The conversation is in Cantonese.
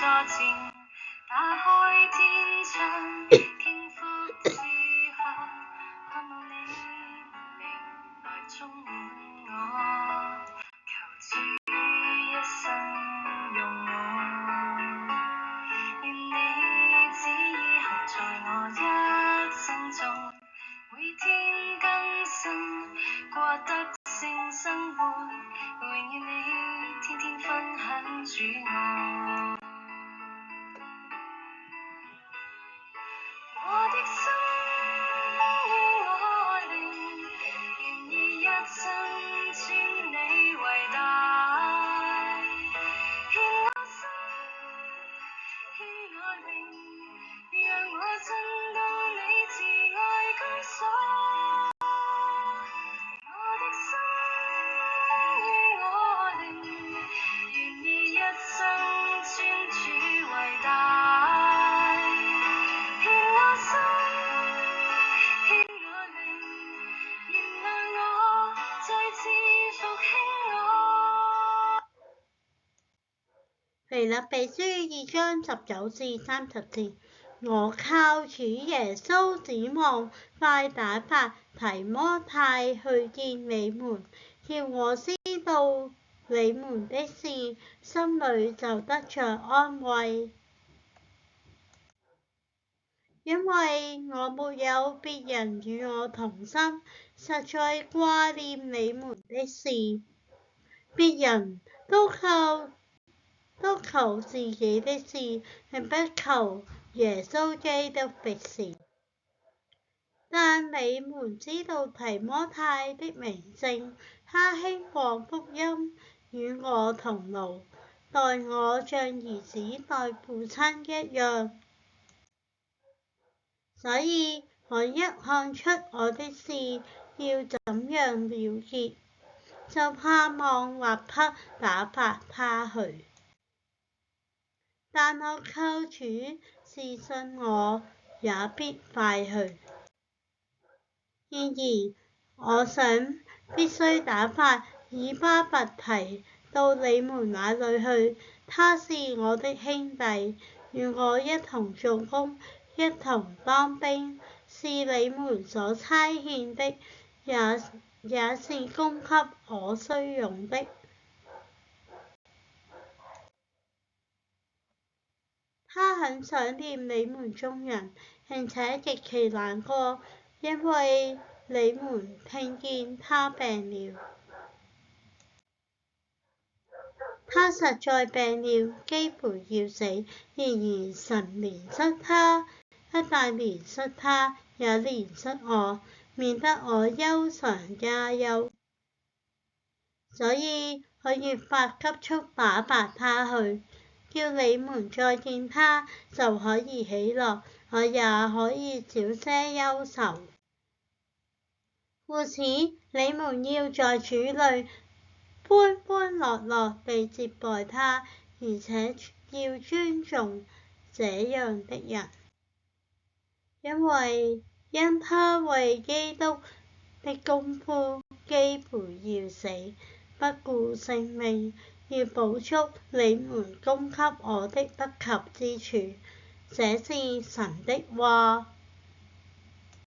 前，打開天窗，傾覆之後，渴望你明來充滿我，求此一生用我，願你旨意行在我一生中，每天更新，過得聖生活，榮耀你，天天分享主愛。我的心與我靈，願意一生尊你為大，獻我心，獻我靈，讓我進到你慈愛居所。我的心與我靈，願意一生尊主為大，獻我心，獻我靈，原諒我，再次復興我。腓立比書2章19至30節，我靠主耶穌指望快打發提摩太去見你們，叫我知道你們的事，心裡就得着安慰。因為我沒有別人與我同心，實在掛念你們的事。別人都求自己的事，並不求耶穌基督的事。但你們知道提摩太的名聲，他興廣福音，與我同勞，待我像兒子待父親一樣。所以我一看出我的事要怎樣了結，就盼望立刻打發他去。但我靠主是信我也必快去。然而我想必須打發以巴弗提到你們那裡去，他是我的兄弟，與我一同做工，一同當兵，是你們所差遣的，也是供給我需用的。他很想念你們眾人，並且極其難過，因為你們聽見他病了。他實在病了，幾乎要死，然而神憐恤他，不但憐恤他，也憐恤我，免得我憂上加憂。所以我越發急速打發他去，叫你們再見他就可以喜樂，我也可以少些憂愁。故此你們要在主裡歡歡樂樂地接待他，而且要尊重這樣的人，因他為基督的功夫幾乎要死，不顧性命，要補足你們供給我的不及之處。這是神的話。